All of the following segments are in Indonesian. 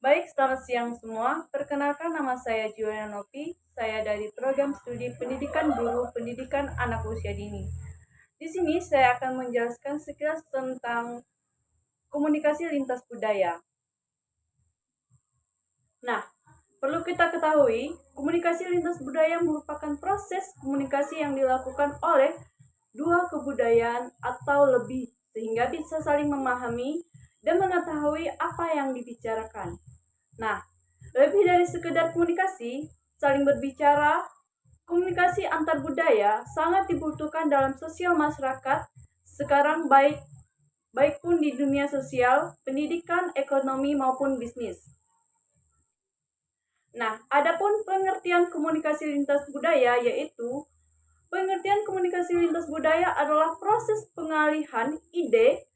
Baik, selamat siang semua. Perkenalkan nama saya Juliana Nopi. Saya dari program studi Pendidikan Guru Pendidikan Anak Usia Dini. Di sini saya akan menjelaskan sekilas tentang komunikasi lintas budaya. Nah, perlu kita ketahui, komunikasi lintas budaya merupakan proses komunikasi yang dilakukan oleh dua kebudayaan atau lebih sehingga bisa saling memahami dan mengetahui apa yang dibicarakan. Nah, lebih dari sekedar komunikasi, saling berbicara, komunikasi antar budaya sangat dibutuhkan dalam sosial masyarakat sekarang baik pun di dunia sosial, pendidikan, ekonomi maupun bisnis. Nah, adapun pengertian komunikasi lintas budaya yaitu pengertian komunikasi lintas budaya adalah proses pengalihan ide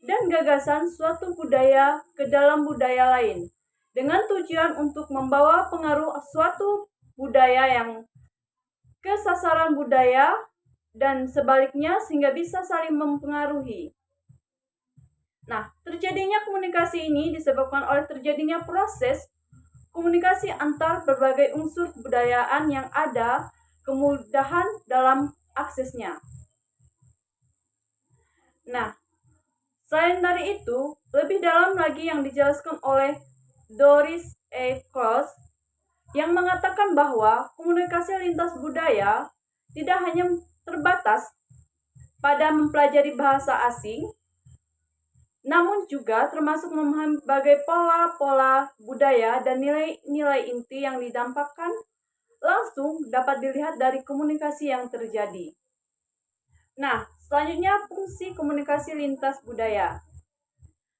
dan gagasan suatu budaya ke dalam budaya lain dengan tujuan untuk membawa pengaruh suatu budaya yang ke sasaran budaya dan sebaliknya sehingga bisa saling mempengaruhi. Nah, terjadinya komunikasi ini disebabkan oleh terjadinya proses komunikasi antar berbagai unsur kebudayaan yang ada kemudahan dalam aksesnya. Nah, selain dari itu, lebih dalam lagi yang dijelaskan oleh Doris E. Kloss yang mengatakan bahwa komunikasi lintas budaya tidak hanya terbatas pada mempelajari bahasa asing, namun juga termasuk memahami berbagai pola-pola budaya dan nilai-nilai inti yang didampakkan langsung dapat dilihat dari komunikasi yang terjadi. Nah, selanjutnya fungsi komunikasi lintas budaya.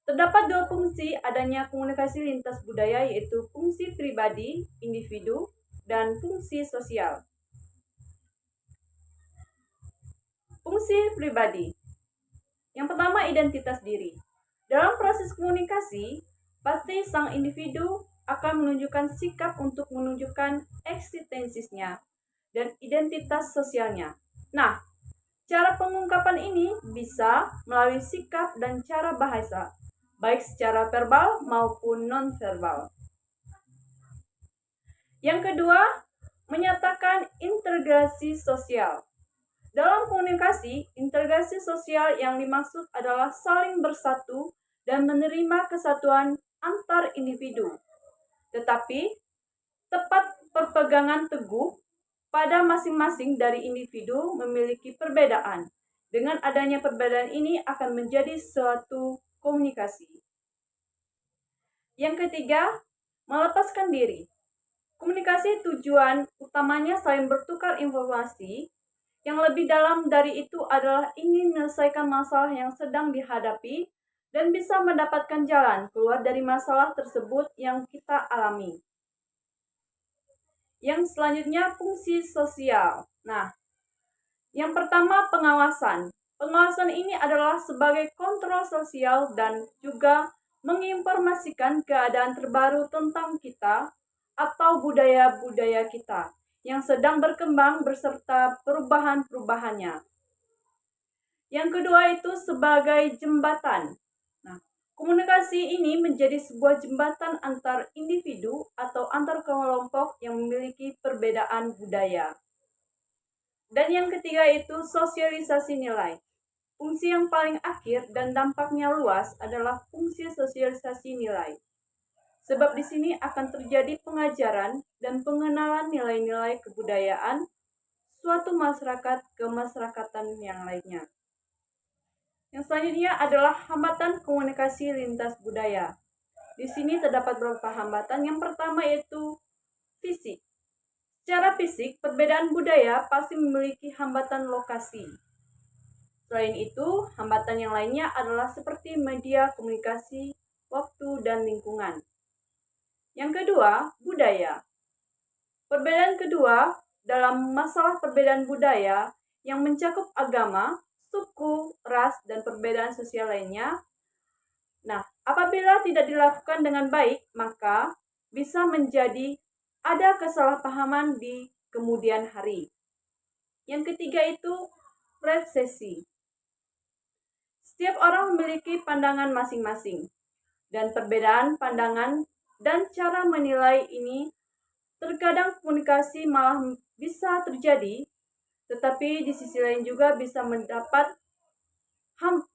Terdapat dua fungsi adanya komunikasi lintas budaya yaitu fungsi pribadi, individu, dan fungsi sosial. Fungsi pribadi. Yang pertama, identitas diri. Dalam proses komunikasi, pasti sang individu akan menunjukkan sikap untuk menunjukkan eksistensinya dan identitas sosialnya. Nah, cara pengungkapan ini bisa melalui sikap dan cara bahasa, baik secara verbal maupun non-verbal. Yang kedua, menyatakan integrasi sosial. Dalam komunikasi, integrasi sosial yang dimaksud adalah saling bersatu dan menerima kesatuan antar individu. Tetapi, tepat perpegangan teguh pada masing-masing dari individu memiliki perbedaan. Dengan adanya perbedaan ini akan menjadi suatu komunikasi. Yang ketiga, melepaskan diri. Komunikasi tujuan utamanya saling bertukar informasi. Yang lebih dalam dari itu adalah ingin menyelesaikan masalah yang sedang dihadapi dan bisa mendapatkan jalan keluar dari masalah tersebut yang kita alami. Yang selanjutnya fungsi sosial. Nah, yang pertama pengawasan. Pengawasan ini adalah sebagai kontrol sosial dan juga menginformasikan keadaan terbaru tentang kita atau budaya-budaya kita yang sedang berkembang beserta perubahan-perubahannya. Yang kedua itu sebagai jembatan. Nah, komunikasi ini menjadi sebuah jembatan antar individu atau antar kelompok yang memiliki perbedaan budaya. Dan yang ketiga itu sosialisasi nilai. Fungsi yang paling akhir dan dampaknya luas adalah fungsi sosialisasi nilai. Sebab di sini akan terjadi pengajaran dan pengenalan nilai-nilai kebudayaan suatu masyarakat ke masyarakatan yang lainnya. Yang selanjutnya adalah hambatan komunikasi lintas budaya. Di sini terdapat beberapa hambatan. Yang pertama yaitu fisik. Secara fisik, perbedaan budaya pasti memiliki hambatan lokasi. Selain itu, hambatan yang lainnya adalah seperti media komunikasi, waktu, dan lingkungan. Yang kedua, budaya. Perbedaan kedua dalam masalah perbedaan budaya yang mencakup agama, suku, ras, dan perbedaan sosial lainnya. Nah, apabila tidak dilakukan dengan baik, maka bisa menjadi ada kesalahpahaman di kemudian hari. Yang ketiga itu persepsi. Setiap orang memiliki pandangan masing-masing, dan perbedaan pandangan dan cara menilai ini. Terkadang komunikasi malah bisa terjadi, tetapi di sisi lain juga bisa mendapat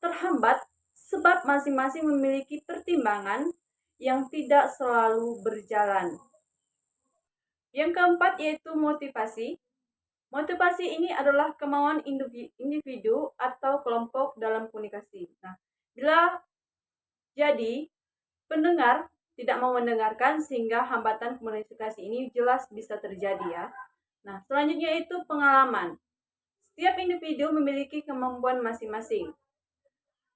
terhambat sebab masing-masing memiliki pertimbangan yang tidak selalu berjalan. Yang keempat yaitu motivasi. Motivasi ini adalah kemauan individu atau kelompok dalam komunikasi. Nah, bila jadi pendengar tidak mau mendengarkan sehingga hambatan komunikasi ini jelas bisa terjadi ya. Nah, selanjutnya itu pengalaman. Setiap individu memiliki kemampuan masing-masing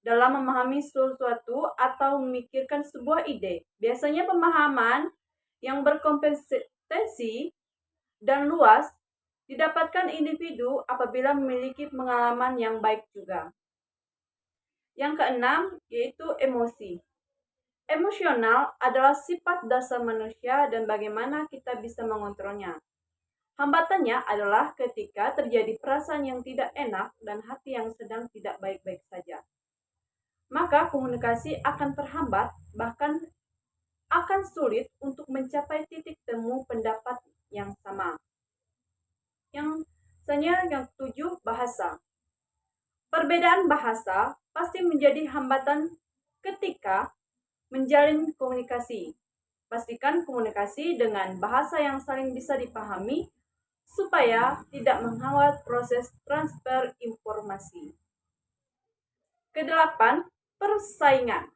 dalam memahami sesuatu atau memikirkan sebuah ide. Biasanya pemahaman yang berkompetensi dan luas didapatkan individu apabila memiliki pengalaman yang baik juga. Yang keenam yaitu emosi. Emosional adalah sifat dasar manusia dan bagaimana kita bisa mengontrolnya. Hambatannya adalah ketika terjadi perasaan yang tidak enak dan hati yang sedang tidak baik-baik saja. Maka komunikasi akan terhambat, bahkan akan sulit untuk mencapai titik temu pendapat yang sama. Yang ketujuh, bahasa. Perbedaan bahasa pasti menjadi hambatan ketika menjalin komunikasi. Pastikan komunikasi dengan bahasa yang saling bisa dipahami supaya tidak menghambat proses transfer informasi. Kedelapan, persaingan.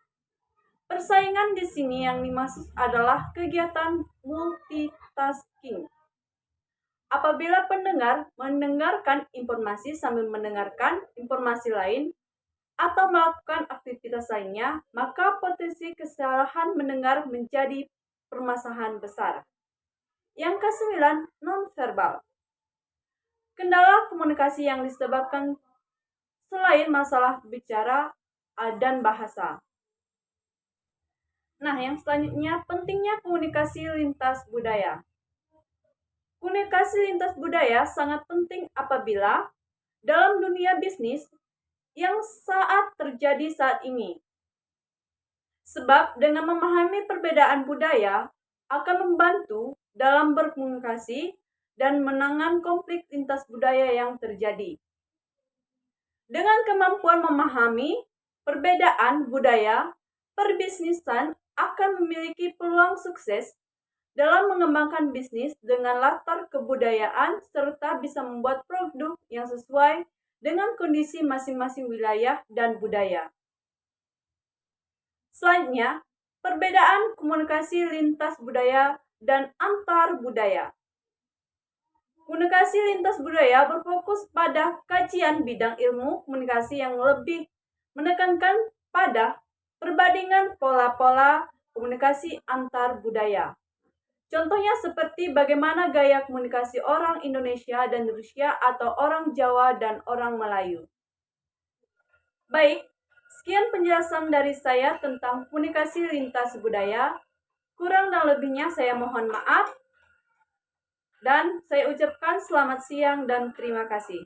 Persaingan di sini yang dimaksud adalah kegiatan multitasking. Apabila pendengar mendengarkan informasi sambil mendengarkan informasi lain atau melakukan aktivitas lainnya, maka potensi kesalahan mendengar menjadi permasalahan besar. Yang kesembilan, nonverbal. Kendala komunikasi yang disebabkan selain masalah bicara dan bahasa. Nah, yang selanjutnya, pentingnya komunikasi lintas budaya. Komunikasi lintas budaya sangat penting apabila dalam dunia bisnis yang terjadi saat ini. Sebab dengan memahami perbedaan budaya akan membantu dalam berkomunikasi dan menangani konflik lintas budaya yang terjadi. Dengan kemampuan memahami perbedaan budaya, perbisnisan akan memiliki peluang sukses dalam mengembangkan bisnis dengan latar kebudayaan serta bisa membuat produk yang sesuai dengan kondisi masing-masing wilayah dan budaya. Selanjutnya, perbedaan komunikasi lintas budaya dan antar budaya. Komunikasi lintas budaya berfokus pada kajian bidang ilmu komunikasi yang lebih menekankan pada perbandingan pola-pola komunikasi antar budaya. Contohnya seperti bagaimana gaya komunikasi orang Indonesia dan Rusia atau orang Jawa dan orang Melayu. Baik, sekian penjelasan dari saya tentang komunikasi lintas budaya. Kurang dan lebihnya saya mohon maaf. Dan saya ucapkan selamat siang dan terima kasih.